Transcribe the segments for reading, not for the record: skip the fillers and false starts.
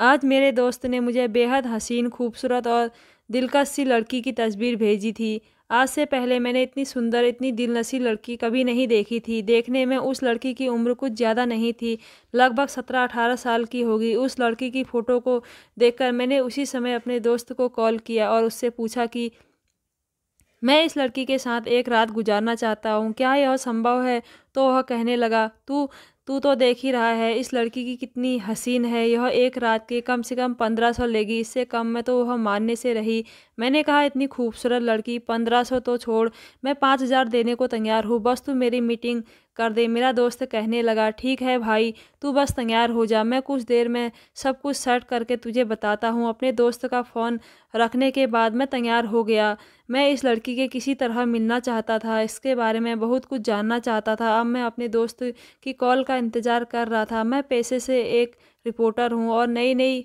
आज मेरे दोस्त ने मुझे बेहद हसीन, खूबसूरत और दिलकश सी लड़की की तस्वीर भेजी थी। आज से पहले मैंने इतनी सुंदर, इतनी दिलनशी लड़की कभी नहीं देखी थी। देखने में उस लड़की की उम्र कुछ ज़्यादा नहीं थी, लगभग 17-18 साल की होगी। उस लड़की की फ़ोटो को देखकर मैंने उसी समय अपने दोस्त को कॉल किया और उससे पूछा कि मैं इस लड़की के साथ एक रात गुजारना चाहता हूँ, क्या यह संभव है? तो वह कहने लगा, तू तू तो देख ही रहा है इस लड़की की कितनी हसीन है, यह एक रात के कम से कम 1500 लेगी, इससे कम में तो वह मानने से रही। मैंने कहा, इतनी खूबसूरत लड़की 1500 तो छोड़, मैं 5000 देने को तैयार हूँ, बस तू मेरी मीटिंग कर दे। मेरा दोस्त कहने लगा, ठीक है भाई, तू बस तैयार हो जा, मैं कुछ देर में सब कुछ सेट करके तुझे बताता हूँ। अपने दोस्त का फ़ोन रखने के बाद मैं तैयार हो गया। मैं इस लड़की के किसी तरह मिलना चाहता था, इसके बारे में बहुत कुछ जानना चाहता था। अब मैं अपने दोस्त की कॉल का इंतज़ार कर रहा था। मैं पेशे से एक रिपोर्टर हूँ और नई नई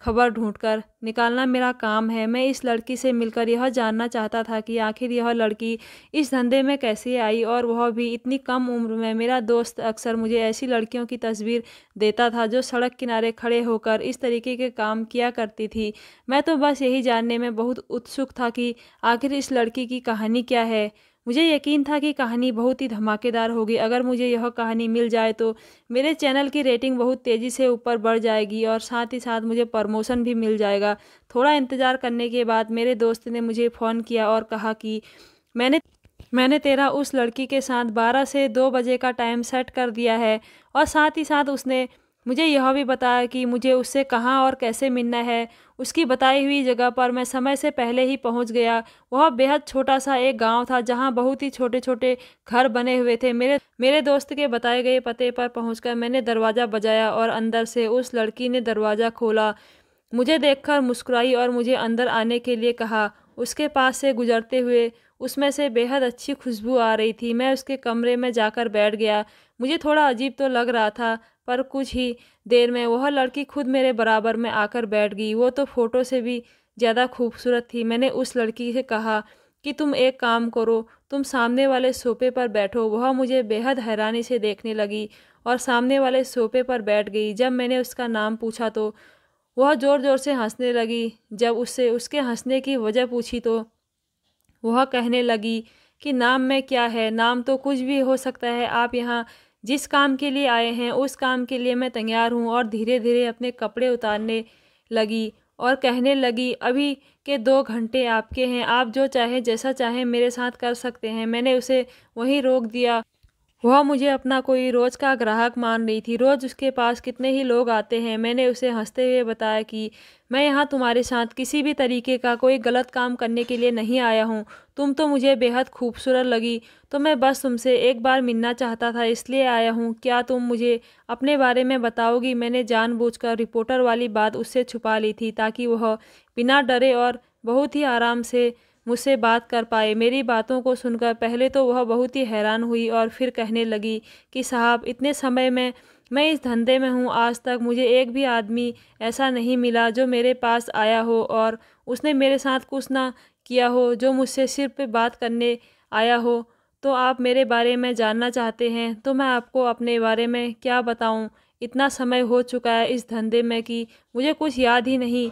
खबर ढूंढकर निकालना मेरा काम है। मैं इस लड़की से मिलकर यह जानना चाहता था कि आखिर यह लड़की इस धंधे में कैसे आई, और वह भी इतनी कम उम्र में। मेरा दोस्त अक्सर मुझे ऐसी लड़कियों की तस्वीर देता था जो सड़क किनारे खड़े होकर इस तरीके के काम किया करती थी। मैं तो बस यही जानने में बहुत उत्सुक था कि आखिर इस लड़की की कहानी क्या है। मुझे यकीन था कि कहानी बहुत ही धमाकेदार होगी। अगर मुझे यह कहानी मिल जाए तो मेरे चैनल की रेटिंग बहुत तेज़ी से ऊपर बढ़ जाएगी और साथ ही साथ मुझे प्रमोशन भी मिल जाएगा। थोड़ा इंतज़ार करने के बाद मेरे दोस्त ने मुझे फ़ोन किया और कहा कि मैंने मैंने तेरा उस लड़की के साथ 12 से 2 बजे का टाइम सेट कर दिया है, और साथ ही साथ उसने मुझे यह भी बताया कि मुझे उससे कहाँ और कैसे मिलना है। उसकी बताई हुई जगह पर मैं समय से पहले ही पहुंच गया। वह बेहद छोटा-सा एक गांव था जहां बहुत ही छोटे-छोटे घर बने हुए थे। मेरे दोस्त के बताए गए पते पर पहुंचकर मैंने दरवाज़ा बजाया और अंदर से उस लड़की ने दरवाज़ा खोला। मुझे देखकर मुस्कुराई और मुझे अंदर आने के लिए कहा। उसके पास से गुजरते हुए उसमें से बेहद अच्छी खुशबू आ रही थी। मैं उसके कमरे में जाकर बैठ गया। मुझे थोड़ा अजीब तो लग रहा था, पर कुछ ही देर में वह लड़की खुद मेरे बराबर में आकर बैठ गई। वो तो फ़ोटो से भी ज़्यादा खूबसूरत थी। मैंने उस लड़की से कहा कि तुम एक काम करो, तुम सामने वाले सोफ़े पर बैठो। वह मुझे बेहद हैरानी से देखने लगी और सामने वाले सोफ़े पर बैठ गई। जब मैंने उसका नाम पूछा तो वह ज़ोर-ज़ोर से हँसने लगी। जब उससे उसके हँसने की वजह पूछी तो वह कहने लगी कि नाम में क्या है, नाम तो कुछ भी हो सकता है। आप यहाँ जिस काम के लिए आए हैं उस काम के लिए मैं तैयार हूँ। और धीरे-धीरे अपने कपड़े उतारने लगी और कहने लगी, अभी के 2 घंटे आपके हैं, आप जो चाहें जैसा चाहें मेरे साथ कर सकते हैं। मैंने उसे वहीं रोक दिया। वह मुझे अपना कोई रोज़ का ग्राहक मान रही थी। रोज़ उसके पास कितने ही लोग आते हैं। मैंने उसे हँसते हुए बताया कि मैं यहाँ तुम्हारे साथ किसी भी तरीके का कोई गलत काम करने के लिए नहीं आया हूँ। तुम तो मुझे बेहद खूबसूरत लगी, तो मैं बस तुमसे एक बार मिलना चाहता था, इसलिए आया हूँ। क्या तुम मुझे अपने बारे में बताओगी? मैंने जानबूझकर रिपोर्टर वाली बात उससे छुपा ली थी ताकि वह बिना डरे और बहुत ही आराम से मुझसे बात कर पाए। मेरी बातों को सुनकर पहले तो वह बहुत ही हैरान हुई और फिर कहने लगी कि साहब, इतने समय में मैं इस धंधे में हूँ, आज तक मुझे एक भी आदमी ऐसा नहीं मिला जो मेरे पास आया हो और उसने मेरे साथ कुछ ना किया हो, जो मुझसे सिर्फ बात करने आया हो। तो आप मेरे बारे में जानना चाहते हैं तो मैं आपको अपने बारे में क्या बताऊँ। इतना समय हो चुका है इस धंधे में कि मुझे कुछ याद ही नहीं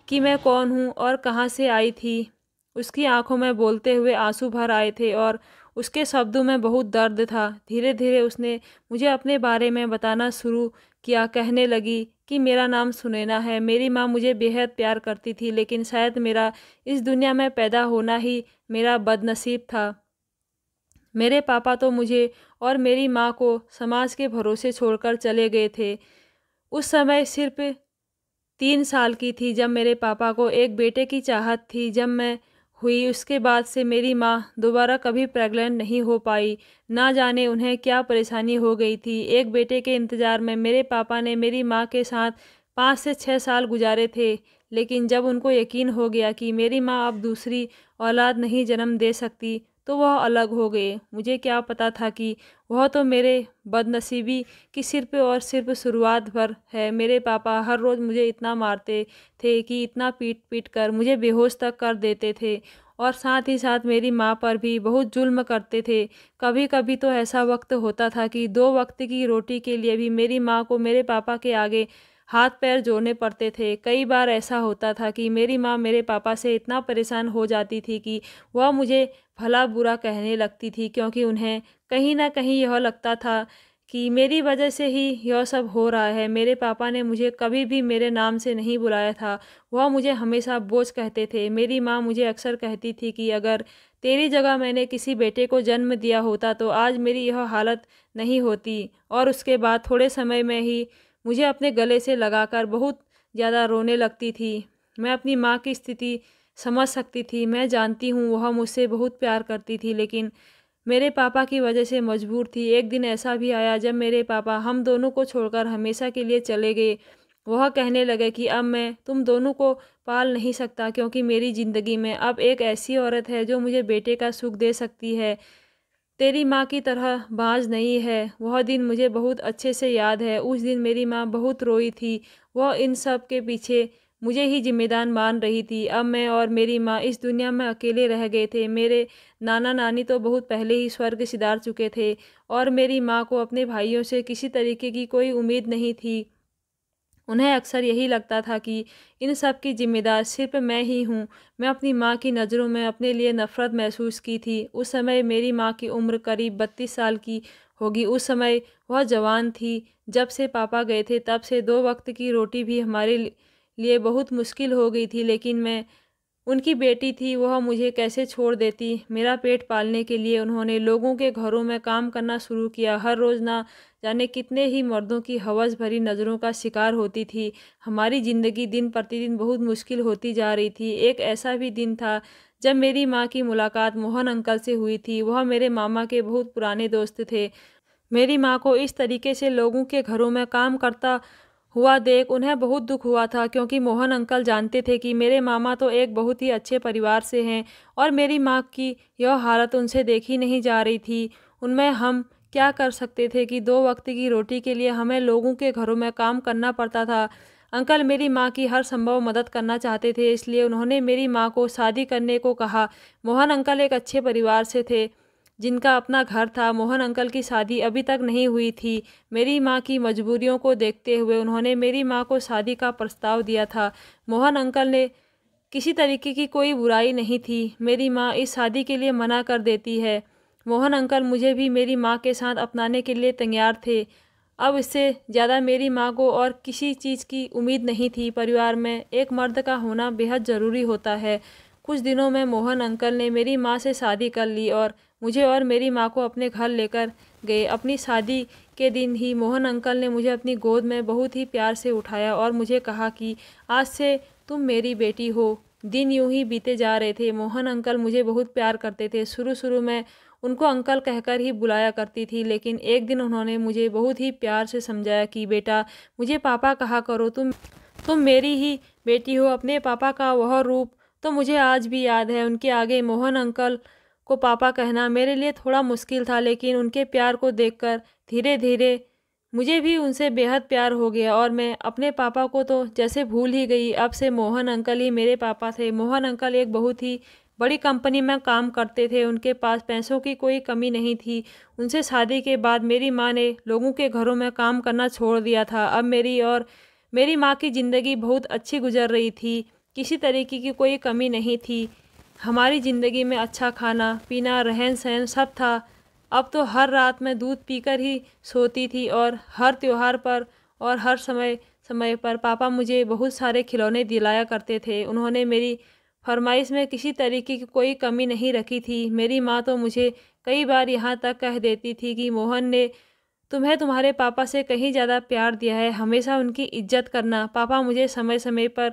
कि मैं कौन हूँ और कहाँ से आई थी। उसकी आंखों में बोलते हुए आंसू भर आए थे और उसके शब्दों में बहुत दर्द था। धीरे-धीरे उसने मुझे अपने बारे में बताना शुरू किया। कहने लगी कि मेरा नाम सुनैना है। मेरी माँ मुझे बेहद प्यार करती थी, लेकिन शायद मेरा इस दुनिया में पैदा होना ही मेरा बदनसीब था। मेरे पापा तो मुझे और मेरी माँ को समाज के भरोसे छोड़कर चले गए थे। उस समय सिर्फ 3 साल की थी जब मेरे पापा को एक बेटे की चाहत थी। जब मैं हुई उसके बाद से मेरी माँ दोबारा कभी प्रेग्नेंट नहीं हो पाई। ना जाने उन्हें क्या परेशानी हो गई थी। एक बेटे के इंतज़ार में मेरे पापा ने मेरी माँ के साथ 5 से 6 साल गुजारे थे। लेकिन जब उनको यकीन हो गया कि मेरी माँ अब दूसरी औलाद नहीं जन्म दे सकती, तो वह अलग हो गए। मुझे क्या पता था कि वह तो मेरे बदनसीबी की सिर्फ़ और सिर्फ़ शुरुआत भर है। मेरे पापा हर रोज़ मुझे इतना मारते थे कि इतना पीट-पीट कर मुझे बेहोश तक कर देते थे, और साथ ही साथ मेरी माँ पर भी बहुत जुल्म करते थे। कभी-कभी तो ऐसा वक़्त होता था कि 2 वक़्त की रोटी के लिए भी मेरी माँ को मेरे पापा के आगे हाथ पैर जोड़ने पड़ते थे। कई बार ऐसा होता था कि मेरी माँ मेरे पापा से इतना परेशान हो जाती थी कि वह मुझे भला बुरा कहने लगती थी, क्योंकि उन्हें कहीं न कहीं यह लगता था कि मेरी वजह से ही यह सब हो रहा है। मेरे पापा ने मुझे कभी भी मेरे नाम से नहीं बुलाया था, वह मुझे हमेशा बोझ कहते थे। मेरी माँ मुझे अक्सर कहती थी कि अगर तेरी जगह मैंने किसी बेटे को जन्म दिया होता तो आज मेरी यह हालत नहीं होती। और उसके बाद थोड़े समय में ही मुझे अपने गले से लगाकर बहुत ज़्यादा रोने लगती थी। मैं अपनी माँ की स्थिति समझ सकती थी। मैं जानती हूँ वह मुझसे बहुत प्यार करती थी, लेकिन मेरे पापा की वजह से मजबूर थी। एक दिन ऐसा भी आया जब मेरे पापा हम दोनों को छोड़कर हमेशा के लिए चले गए। वह कहने लगे कि अब मैं तुम दोनों को पाल नहीं सकता, क्योंकि मेरी ज़िंदगी में अब एक ऐसी औरत है जो मुझे बेटे का सुख दे सकती है। तेरी माँ की तरह बाँझ नहीं है। वह दिन मुझे बहुत अच्छे से याद है। उस दिन मेरी माँ बहुत रोई थी। वह इन सब के पीछे मुझे ही ज़िम्मेदार मान रही थी। अब मैं और मेरी माँ इस दुनिया में अकेले रह गए थे। मेरे नाना-नानी तो बहुत पहले ही स्वर्ग सिधार चुके थे और मेरी माँ को अपने भाइयों से किसी तरीके की कोई उम्मीद नहीं थी। उन्हें अक्सर यही लगता था कि इन सब की ज़िम्मेदार सिर्फ़ मैं ही हूँ। मैं अपनी माँ की नज़रों में अपने लिए नफ़रत महसूस की थी। उस समय मेरी माँ की उम्र करीब 32 साल की होगी। उस समय वह जवान थी। जब से पापा गए थे तब से 2 वक़्त की रोटी भी हमारे लिए बहुत मुश्किल हो गई थी, लेकिन मैं उनकी बेटी थी, वह मुझे कैसे छोड़ देती। मेरा पेट पालने के लिए उन्होंने लोगों के घरों में काम करना शुरू किया। हर रोज़ ना जाने कितने ही मर्दों की हवस भरी नज़रों का शिकार होती थी। हमारी ज़िंदगी दिन प्रतिदिन बहुत मुश्किल होती जा रही थी। एक ऐसा भी दिन था जब मेरी माँ की मुलाकात मोहन अंकल से हुई थी। वह मेरे मामा के बहुत पुराने दोस्त थे। मेरी माँ को इस तरीके से लोगों के घरों में काम करता हुआ देख उन्हें बहुत दुख हुआ था, क्योंकि मोहन अंकल जानते थे कि मेरे मामा तो एक बहुत ही अच्छे परिवार से हैं और मेरी माँ की यह हालत उनसे देखी नहीं जा रही थी। उनमें हम क्या कर सकते थे कि 2 वक्त की रोटी के लिए हमें लोगों के घरों में काम करना पड़ता था। अंकल मेरी माँ की हर संभव मदद करना चाहते थे, इसलिए उन्होंने मेरी माँ को शादी करने को कहा। मोहन अंकल एक अच्छे परिवार से थे जिनका अपना घर था। मोहन अंकल की शादी अभी तक नहीं हुई थी। मेरी माँ की मजबूरियों को देखते हुए उन्होंने मेरी माँ को शादी का प्रस्ताव दिया था। मोहन अंकल ने किसी तरीके की कोई बुराई नहीं थी। मेरी माँ इस शादी के लिए मना कर देती है। मोहन अंकल मुझे भी मेरी माँ के साथ अपनाने के लिए तैयार थे। अब इससे ज़्यादा मेरी माँ को और किसी चीज़ की उम्मीद नहीं थी। परिवार में एक मर्द का होना बेहद ज़रूरी होता है। कुछ दिनों में मोहन अंकल ने मेरी माँ से शादी कर ली और मुझे और मेरी माँ को अपने घर लेकर गए। अपनी शादी के दिन ही मोहन अंकल ने मुझे अपनी गोद में बहुत ही प्यार से उठाया और मुझे कहा कि आज से तुम मेरी बेटी हो। दिन यूं ही बीते जा रहे थे। मोहन अंकल मुझे बहुत प्यार करते थे। शुरू में उनको अंकल कहकर ही बुलाया करती थी, लेकिन एक दिन उन्होंने मुझे बहुत ही प्यार से समझाया कि बेटा मुझे पापा कहा करो, तुम मेरी ही बेटी हो। अपने पापा का वह रूप तो मुझे आज भी याद है। उनके आगे मोहन अंकल को पापा कहना मेरे लिए थोड़ा मुश्किल था, लेकिन उनके प्यार को देखकर धीरे धीरे मुझे भी उनसे बेहद प्यार हो गया और मैं अपने पापा को तो जैसे भूल ही गई। अब से मोहन अंकल ही मेरे पापा थे। मोहन अंकल एक बहुत ही बड़ी कंपनी में काम करते थे। उनके पास पैसों की कोई कमी नहीं थी। उनसे शादी के बाद मेरी माँ ने लोगों के घरों में काम करना छोड़ दिया था। अब मेरी और मेरी माँ की ज़िंदगी बहुत अच्छी गुजर रही थी। किसी तरीके की कोई कमी नहीं थी। हमारी ज़िंदगी में अच्छा खाना पीना रहन सहन सब था। अब तो हर रात मैं दूध पीकर ही सोती थी और हर त्योहार पर और हर समय समय पर पापा मुझे बहुत सारे खिलौने दिलाया करते थे। उन्होंने मेरी फरमाइश में किसी तरीके की कोई कमी नहीं रखी थी। मेरी माँ तो मुझे कई बार यहाँ तक कह देती थी कि मोहन ने तुम्हें तुम्हारे पापा से कहीं ज़्यादा प्यार दिया है, हमेशा उनकी इज्जत करना। पापा मुझे समय समय पर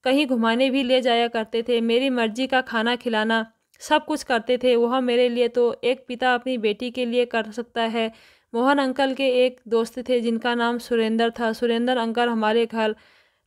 कहीं घुमाने भी ले जाया करते थे। मेरी मर्जी का खाना खिलाना सब कुछ करते थे। वह मेरे लिए तो एक पिता अपनी बेटी के लिए कर सकता है। मोहन अंकल के एक दोस्त थे जिनका नाम सुरेंद्र था। सुरेंद्र अंकल हमारे घर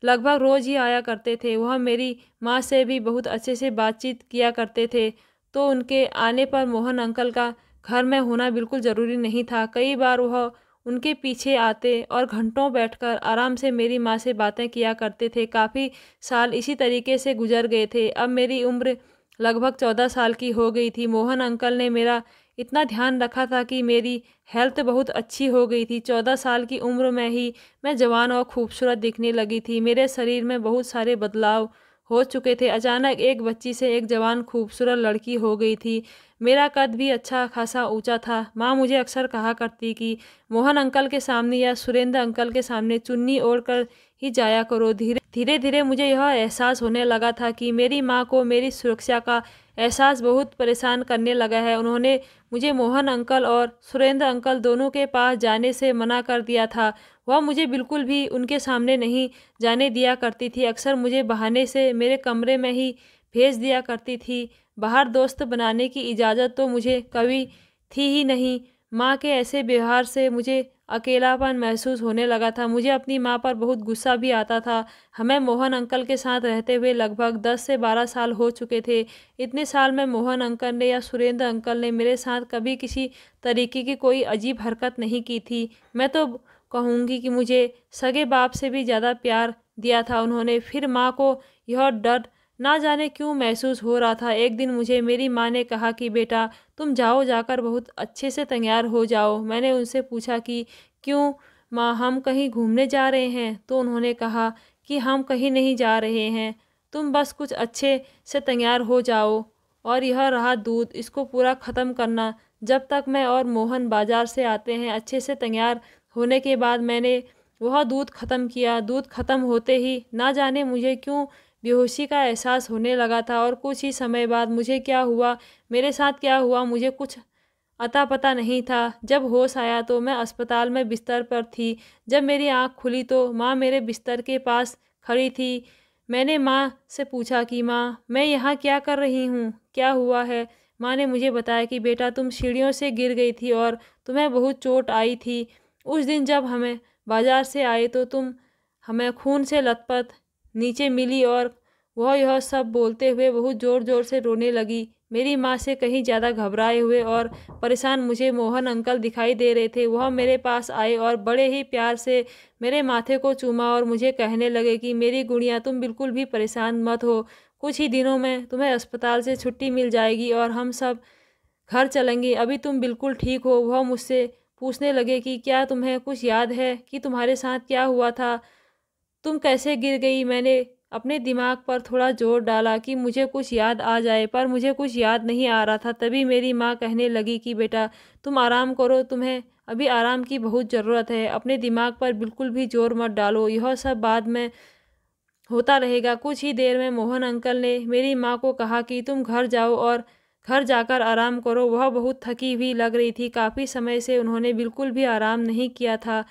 लगभग रोज़ ही आया करते थे। वह मेरी माँ से भी बहुत अच्छे से बातचीत किया करते थे, तो उनके आने पर मोहन अंकल का घर में होना बिल्कुल ज़रूरी नहीं था। कई बार वह उनके पीछे आते और घंटों बैठकर आराम से मेरी माँ से बातें किया करते थे। काफ़ी साल इसी तरीके से गुजर गए थे। अब मेरी उम्र लगभग 14 साल की हो गई थी। मोहन अंकल ने मेरा इतना ध्यान रखा था कि मेरी हेल्थ बहुत अच्छी हो गई थी। 14 साल की उम्र में ही मैं जवान और खूबसूरत दिखने लगी थी। मेरे शरीर में बहुत सारे बदलाव हो चुके थे। अचानक एक बच्ची से एक जवान खूबसूरत लड़की हो गई थी। मेरा कद भी अच्छा खासा ऊंचा था। माँ मुझे अक्सर कहा करती कि मोहन अंकल के सामने या सुरेंद्र अंकल के सामने चुन्नी ओढ़कर ही जाया करो। धीरे धीरे मुझे यह एहसास होने लगा था कि मेरी माँ को मेरी सुरक्षा का एहसास बहुत परेशान करने लगा है। उन्होंने मुझे मोहन अंकल और सुरेंद्र अंकल दोनों के पास जाने से मना कर दिया था। वह मुझे बिल्कुल भी उनके सामने नहीं जाने दिया करती थी। अक्सर मुझे बहाने से मेरे कमरे में ही भेज दिया करती थी। बाहर दोस्त बनाने की इजाज़त तो मुझे कभी थी ही नहीं। माँ के ऐसे व्यवहार से मुझे अकेलापन महसूस होने लगा था। मुझे अपनी माँ पर बहुत गुस्सा भी आता था। हमें मोहन अंकल के साथ रहते हुए लगभग 10 से 12 साल हो चुके थे। इतने साल में मोहन अंकल ने या सुरेंद्र अंकल ने मेरे साथ कभी किसी तरीके की कोई अजीब हरकत नहीं की थी। मैं तो कहूँगी कि मुझे सगे बाप से भी ज़्यादा प्यार दिया था उन्होंने। फिर माँ को यह डर ना जाने क्यों महसूस हो रहा था। एक दिन मुझे मेरी माँ ने कहा कि बेटा तुम जाओ, जाकर बहुत अच्छे से तैयार हो जाओ। मैंने उनसे पूछा कि क्यों माँ, हम कहीं घूमने जा रहे हैं? तो उन्होंने कहा कि हम कहीं नहीं जा रहे हैं, तुम बस कुछ अच्छे से तैयार हो जाओ। और यह रहा दूध, इसको पूरा ख़त्म करना जब तक मैं और मोहन बाज़ार से आते हैं। अच्छे से तैयार होने के बाद मैंने वह दूध ख़त्म किया। दूध ख़त्म होते ही ना जाने मुझे क्यों बेहोशी का एहसास होने लगा था और कुछ ही समय बाद मुझे क्या हुआ, मेरे साथ क्या हुआ, मुझे कुछ अता पता नहीं था। जब होश आया तो मैं अस्पताल में बिस्तर पर थी। जब मेरी आँख खुली तो माँ मेरे बिस्तर के पास खड़ी थी। मैंने माँ से पूछा कि माँ, मैं यहाँ क्या कर रही हूँ, क्या हुआ है? माँ ने मुझे बताया कि बेटा तुम सीढ़ियों से गिर गई थी और तुम्हें बहुत चोट आई थी। उस दिन जब हमें बाज़ार से आए तो तुम हमें खून से लथपथ नीचे मिली और वह यह सब बोलते हुए बहुत ज़ोर ज़ोर से रोने लगी। मेरी माँ से कहीं ज़्यादा घबराए हुए और परेशान मुझे मोहन अंकल दिखाई दे रहे थे। वह मेरे पास आए और बड़े ही प्यार से मेरे माथे को चूमा और मुझे कहने लगे कि मेरी गुड़िया तुम बिल्कुल भी परेशान मत हो। कुछ ही दिनों में तुम्हें अस्पताल से छुट्टी मिल जाएगी और हम सब घर चलेंगे। अभी तुम बिल्कुल ठीक हो। वह मुझसे पूछने लगे कि क्या तुम्हें कुछ याद है कि तुम्हारे साथ क्या हुआ था, तुम कैसे गिर गई? मैंने अपने दिमाग पर थोड़ा जोर डाला कि मुझे कुछ याद आ जाए, पर मुझे कुछ याद नहीं आ रहा था। तभी मेरी माँ कहने लगी कि बेटा तुम आराम करो, तुम्हें अभी आराम की बहुत ज़रूरत है। अपने दिमाग पर बिल्कुल भी जोर मत डालो, यह सब बाद में होता रहेगा। कुछ ही देर में मोहन अंकल ने मेरी माँ को कहा कि तुम घर जाओ और घर जाकर आराम करो। वह बहुत थकी हुई लग रही थी। काफ़ी समय से उन्होंने बिल्कुल भी आराम नहीं किया था।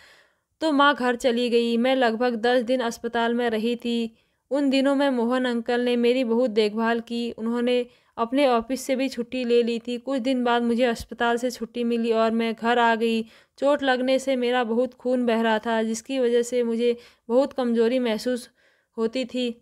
तो माँ घर चली गई। मैं लगभग 10 दिन अस्पताल में रही थी। उन दिनों में मोहन अंकल ने मेरी बहुत देखभाल की। उन्होंने अपने ऑफिस से भी छुट्टी ले ली थी। कुछ दिन बाद मुझे अस्पताल से छुट्टी मिली और मैं घर आ गई। चोट लगने से मेरा बहुत खून बह रहा था, जिसकी वजह से मुझे बहुत कमज़ोरी महसूस होती थी।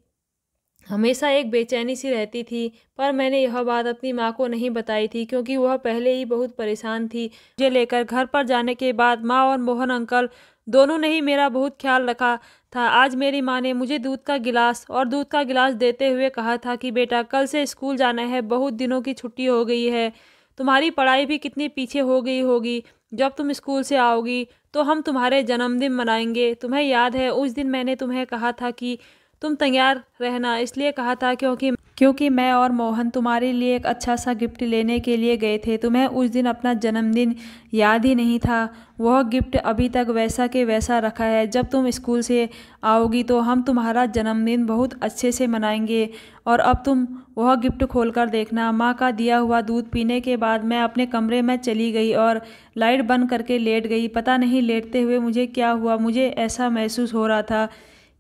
हमेशा एक बेचैनी सी रहती थी, पर मैंने यह बात अपनी माँ को नहीं बताई थी क्योंकि वह पहले ही बहुत परेशान थी। मुझे लेकर घर पर जाने के बाद माँ और मोहन अंकल दोनों ने ही मेरा बहुत ख्याल रखा था। आज मेरी माँ ने मुझे दूध का गिलास देते हुए कहा था कि बेटा कल से स्कूल जाना है, बहुत दिनों की छुट्टी हो गई है, तुम्हारी पढ़ाई भी कितनी पीछे हो गई होगी। जब तुम स्कूल से आओगी तो हम तुम्हारे जन्मदिन मनाएंगे। तुम्हें याद है उस दिन मैंने तुम्हें कहा था कि तुम तैयार रहना, इसलिए कहा था क्योंकि मैं और मोहन तुम्हारे लिए एक अच्छा सा गिफ्ट लेने के लिए गए थे। तुम्हें उस दिन अपना जन्मदिन याद ही नहीं था। वह गिफ्ट अभी तक वैसा के वैसा रखा है। जब तुम स्कूल से आओगी तो हम तुम्हारा जन्मदिन बहुत अच्छे से मनाएंगे। और अब तुम वह गिफ्ट खोलकर देखना। माँ का दिया हुआ दूध पीने के बाद मैं अपने कमरे में चली गई और लाइट बंद करके लेट गई। पता नहीं लेटते हुए मुझे क्या हुआ, मुझे ऐसा महसूस हो रहा था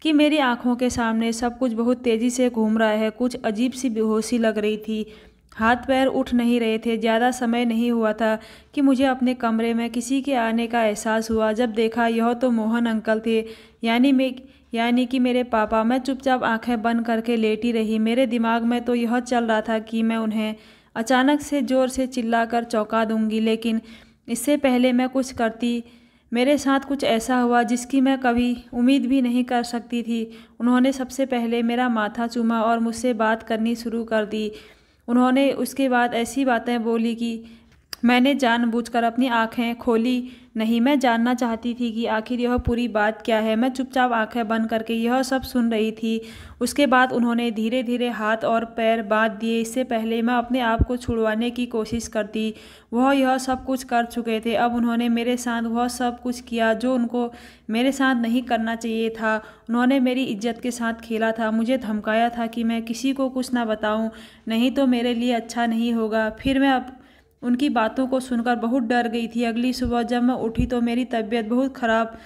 कि मेरी आंखों के सामने सब कुछ बहुत तेज़ी से घूम रहा है। कुछ अजीब सी बेहोशी लग रही थी। हाथ पैर उठ नहीं रहे थे। ज़्यादा समय नहीं हुआ था कि मुझे अपने कमरे में किसी के आने का एहसास हुआ। जब देखा यह तो मोहन अंकल थे, यानी कि मेरे पापा। मैं चुपचाप आंखें बंद करके लेटी रही। मेरे दिमाग में तो यह चल रहा था कि मैं उन्हें अचानक से ज़ोर से चिल्लाकर चौंका दूंगी, लेकिन इससे पहले मैं कुछ करती मेरे साथ कुछ ऐसा हुआ जिसकी मैं कभी उम्मीद भी नहीं कर सकती थी। उन्होंने सबसे पहले मेरा माथा चूमा और मुझसे बात करनी शुरू कर दी। उन्होंने उसके बाद ऐसी बातें बोली कि मैंने जानबूझकर अपनी आंखें खोली नहीं। मैं जानना चाहती थी कि आखिर यह पूरी बात क्या है। मैं चुपचाप आंखें बंद करके यह सब सुन रही थी। उसके बाद उन्होंने धीरे धीरे हाथ और पैर बांध दिए। इससे पहले मैं अपने आप को छुड़वाने की कोशिश करती, वह यह सब कुछ कर चुके थे। अब उन्होंने मेरे साथ वह सब कुछ किया जो उनको मेरे साथ नहीं करना चाहिए था। उन्होंने मेरी इज्जत के साथ खेला था, मुझे धमकाया था कि मैं किसी को कुछ ना बताऊं, नहीं तो मेरे लिए अच्छा नहीं होगा। फिर मैं अब उनकी बातों को सुनकर बहुत डर गई थी। अगली सुबह जब मैं उठी तो मेरी तबीयत बहुत ख़राब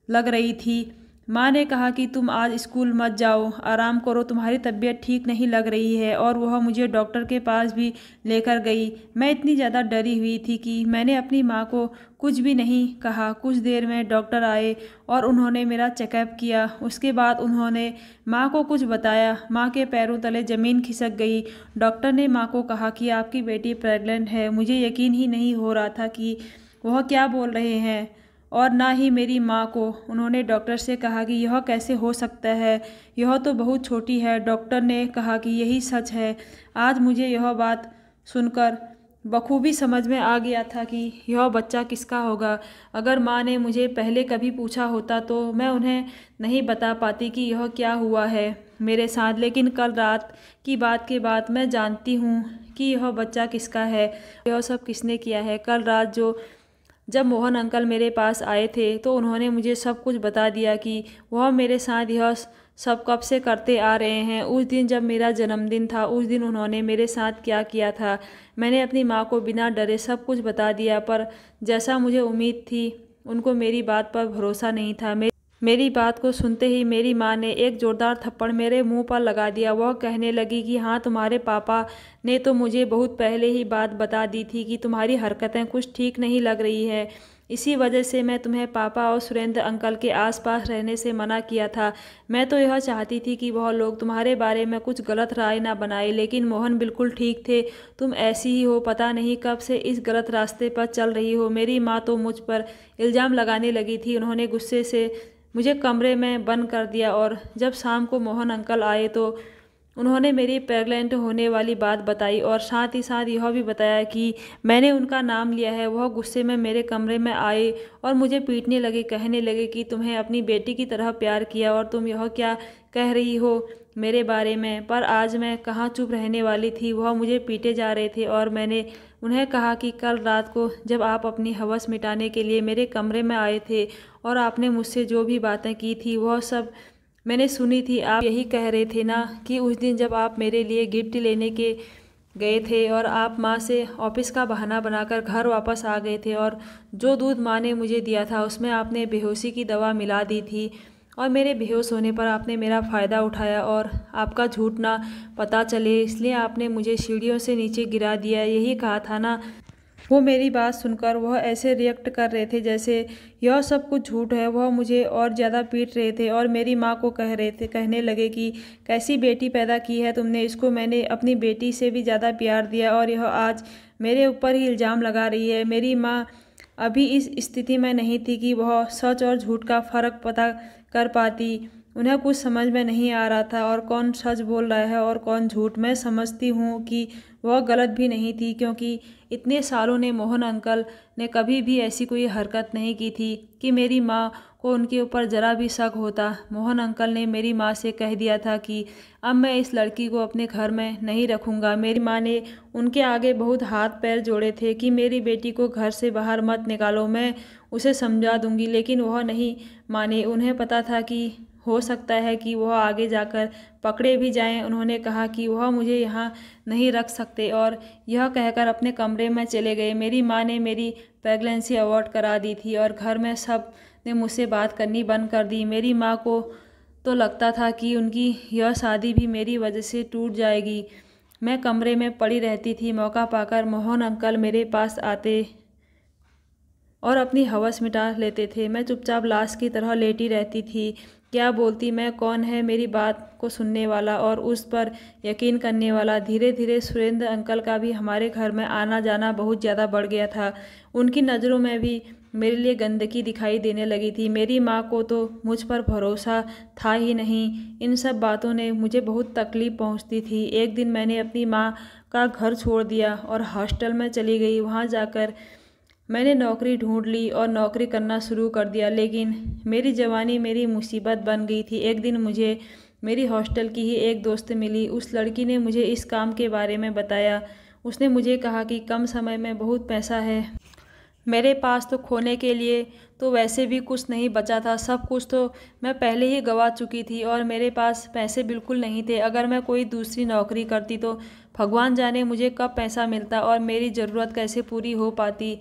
लग रही थी। माँ ने कहा कि तुम आज स्कूल मत जाओ, आराम करो, तुम्हारी तबीयत ठीक नहीं लग रही है। और वह मुझे डॉक्टर के पास भी लेकर गई। मैं इतनी ज़्यादा डरी हुई थी कि मैंने अपनी माँ को कुछ भी नहीं कहा। कुछ देर में डॉक्टर आए और उन्होंने मेरा चेकअप किया। उसके बाद उन्होंने माँ को कुछ बताया। माँ के पैरों तले ज़मीन खिसक गई। डॉक्टर ने माँ को कहा कि आपकी बेटी प्रेग्नेंट है। मुझे यकीन ही नहीं हो रहा था कि वह क्या बोल रहे हैं, और ना ही मेरी माँ को। उन्होंने डॉक्टर से कहा कि यह कैसे हो सकता है, यह तो बहुत छोटी है। डॉक्टर ने कहा कि यही सच है। आज मुझे यह बात सुनकर बखूबी समझ में आ गया था कि यह बच्चा किसका होगा। अगर माँ ने मुझे पहले कभी पूछा होता तो मैं उन्हें नहीं बता पाती कि यह क्या हुआ है मेरे साथ। लेकिन कल रात की बात के बाद मैं जानती हूँ कि यह बच्चा किसका है, यह सब किसने किया है। कल रात जब मोहन अंकल मेरे पास आए थे तो उन्होंने मुझे सब कुछ बता दिया कि वह मेरे साथ यह सब कब से करते आ रहे हैं। उस दिन जब मेरा जन्मदिन था, उस दिन उन्होंने मेरे साथ क्या किया था। मैंने अपनी माँ को बिना डरे सब कुछ बता दिया, पर जैसा मुझे उम्मीद थी उनको मेरी बात पर भरोसा नहीं था। मेरी बात को सुनते ही मेरी माँ ने एक ज़ोरदार थप्पड़ मेरे मुंह पर लगा दिया। वह कहने लगी कि हाँ, तुम्हारे पापा ने तो मुझे बहुत पहले ही बात बता दी थी कि तुम्हारी हरकतें कुछ ठीक नहीं लग रही है। इसी वजह से मैं तुम्हें पापा और सुरेंद्र अंकल के आसपास रहने से मना किया था। मैं तो यह चाहती थी कि वह लोग तुम्हारे बारे में कुछ गलत राय ना बनाए, लेकिन मोहन बिल्कुल ठीक थे। तुम ऐसी ही हो, पता नहीं कब से इस गलत रास्ते पर चल रही हो। मेरी माँ तो मुझ पर इल्ज़ाम लगाने लगी थी। उन्होंने गुस्से से मुझे कमरे में बंद कर दिया और जब शाम को मोहन अंकल आए तो उन्होंने मेरी प्रेग्नेंट होने वाली बात बताई और साथ ही साथ यह भी बताया कि मैंने उनका नाम लिया है। वह गुस्से में मेरे कमरे में आए और मुझे पीटने लगे, कहने लगे कि तुम्हें अपनी बेटी की तरह प्यार किया और तुम यह क्या कह रही हो मेरे बारे में। पर आज मैं कहाँ चुप रहने वाली थी, वह मुझे पीटे जा रहे थे और मैंने उन्हें कहा कि कल रात को जब आप अपनी हवस मिटाने के लिए मेरे कमरे में आए थे और आपने मुझसे जो भी बातें की थी वह सब मैंने सुनी थी। आप यही कह रहे थे ना कि उस दिन जब आप मेरे लिए गिफ्ट लेने के गए थे और आप माँ से ऑफिस का बहाना बनाकर घर वापस आ गए थे और जो दूध माँ ने मुझे दिया था उसमें आपने बेहोशी की दवा मिला दी थी और मेरे बेहोश होने पर आपने मेरा फ़ायदा उठाया और आपका झूठ ना पता चले इसलिए आपने मुझे सीढ़ियों से नीचे गिरा दिया। यही कहा था ना। वो मेरी बात सुनकर वह ऐसे रिएक्ट कर रहे थे जैसे यह सब कुछ झूठ है। वह मुझे और ज़्यादा पीट रहे थे और मेरी माँ को कहने लगे कि कैसी बेटी पैदा की है तुमने, इसको मैंने अपनी बेटी से भी ज़्यादा प्यार दिया और यह आज मेरे ऊपर ही इल्ज़ाम लगा रही है। मेरी माँ अभी इस स्थिति में नहीं थी कि वह सच और झूठ का फ़र्क पता कर पाती। उन्हें कुछ समझ में नहीं आ रहा था और कौन सच बोल रहा है और कौन झूठ। मैं समझती हूँ कि वह गलत भी नहीं थी क्योंकि इतने सालों ने मोहन अंकल ने कभी भी ऐसी कोई हरकत नहीं की थी कि मेरी माँ को उनके ऊपर ज़रा भी शक होता। मोहन अंकल ने मेरी माँ से कह दिया था कि अब मैं इस लड़की को अपने घर में नहीं रखूँगा। मेरी माँ ने उनके आगे बहुत हाथ पैर जोड़े थे कि मेरी बेटी को घर से बाहर मत निकालो, मैं उसे समझा दूँगी, लेकिन वह नहीं माने। उन्हें पता था कि हो सकता है कि वह आगे जाकर पकड़े भी जाएं। उन्होंने कहा कि वह मुझे यहाँ नहीं रख सकते और यह कहकर अपने कमरे में चले गए। मेरी माँ ने मेरी प्रेगनेंसी अवॉर्ड करा दी थी और घर में सब ने मुझसे बात करनी बंद कर दी। मेरी माँ को तो लगता था कि उनकी यह शादी भी मेरी वजह से टूट जाएगी। मैं कमरे में पड़ी रहती थी। मौका पाकर मोहन अंकल मेरे पास आते और अपनी हवस मिटा लेते थे। मैं चुपचाप लाश की तरह लेटी रहती थी। क्या बोलती मैं? कौन है मेरी बात को सुनने वाला और उस पर यकीन करने वाला? धीरे धीरे सुरेंद्र अंकल का भी हमारे घर में आना जाना बहुत ज़्यादा बढ़ गया था। उनकी नज़रों में भी मेरे लिए गंदगी दिखाई देने लगी थी। मेरी माँ को तो मुझ पर भरोसा था ही नहीं। इन सब बातों ने मुझे बहुत तकलीफ़ पहुँचती थी। एक दिन मैंने अपनी माँ का घर छोड़ दिया और हॉस्टल में चली गई। वहाँ जाकर मैंने नौकरी ढूंढ ली और नौकरी करना शुरू कर दिया, लेकिन मेरी जवानी मेरी मुसीबत बन गई थी। एक दिन मुझे मेरी हॉस्टल की ही एक दोस्त मिली। उस लड़की ने मुझे इस काम के बारे में बताया। उसने मुझे कहा कि कम समय में बहुत पैसा है। मेरे पास तो खोने के लिए तो वैसे भी कुछ नहीं बचा था। सब कुछ तो मैं पहले ही गंवा चुकी थी और मेरे पास पैसे बिल्कुल नहीं थे। अगर मैं कोई दूसरी नौकरी करती तो भगवान जाने मुझे कब पैसा मिलता और मेरी ज़रूरत कैसे पूरी हो पाती।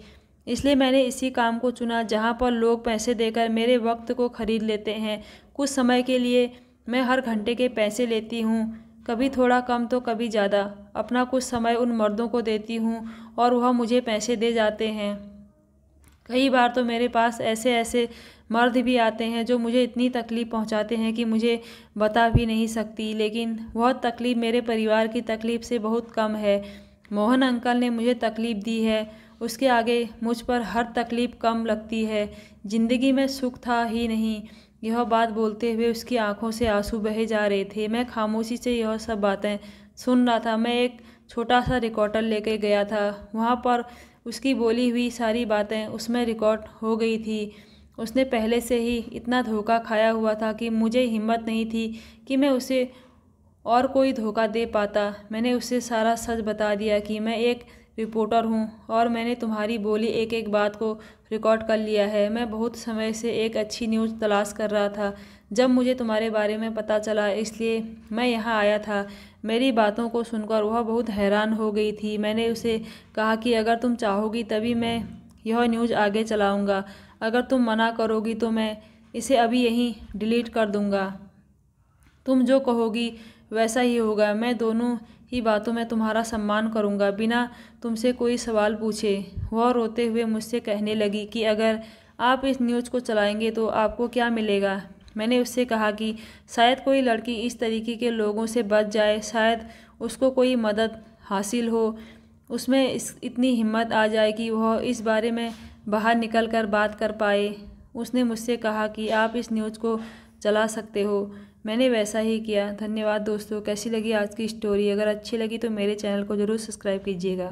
इसलिए मैंने इसी काम को चुना जहाँ पर लोग पैसे देकर मेरे वक्त को खरीद लेते हैं। कुछ समय के लिए मैं हर घंटे के पैसे लेती हूँ, कभी थोड़ा कम तो कभी ज़्यादा। अपना कुछ समय उन मर्दों को देती हूँ और वह मुझे पैसे दे जाते हैं। कई बार तो मेरे पास ऐसे ऐसे मर्द भी आते हैं जो मुझे इतनी तकलीफ़ पहुंचाते हैं कि मुझे बता भी नहीं सकती, लेकिन वह तकलीफ़ मेरे परिवार की तकलीफ़ से बहुत कम है। मोहन अंकल ने मुझे तकलीफ़ दी है, उसके आगे मुझ पर हर तकलीफ़ कम लगती है। ज़िंदगी में सुख था ही नहीं। यह बात बोलते हुए उसकी आंखों से आंसू बहे जा रहे थे। मैं खामोशी से यह सब बातें सुन रहा था। मैं एक छोटा सा रिकॉर्डर लेके गया था। वहाँ पर उसकी बोली हुई सारी बातें उसमें रिकॉर्ड हो गई थी। उसने पहले से ही इतना धोखा खाया हुआ था कि मुझे हिम्मत नहीं थी कि मैं उसे और कोई धोखा दे पाता। मैंने उसे सारा सच बता दिया कि मैं एक रिपोर्टर हूँ और मैंने तुम्हारी बोली एक एक बात को रिकॉर्ड कर लिया है। मैं बहुत समय से एक अच्छी न्यूज़ तलाश कर रहा था। जब मुझे तुम्हारे बारे में पता चला, इसलिए मैं यहाँ आया था। मेरी बातों को सुनकर वह बहुत हैरान हो गई थी। मैंने उसे कहा कि अगर तुम चाहोगी तभी मैं यह न्यूज़ आगे चलाऊँगा। अगर तुम मना करोगी तो मैं इसे अभी यहीं डिलीट कर दूँगा। तुम जो कहोगी वैसा ही होगा। मैं दोनों ही बातों में तुम्हारा सम्मान करूँगा, बिना तुमसे कोई सवाल पूछे। वह रोते हुए मुझसे कहने लगी कि अगर आप इस न्यूज़ को चलाएंगे तो आपको क्या मिलेगा। मैंने उससे कहा कि शायद कोई लड़की इस तरीके के लोगों से बच जाए, शायद उसको कोई मदद हासिल हो, उसमें इतनी हिम्मत आ जाए कि वह इस बारे में बाहर निकल कर बात कर पाए। उसने मुझसे कहा कि आप इस न्यूज़ को चला सकते हो। मैंने वैसा ही किया। धन्यवाद दोस्तों। कैसी लगी आज की स्टोरी? अगर अच्छी लगी तो मेरे चैनल को ज़रूर सब्सक्राइब कीजिएगा।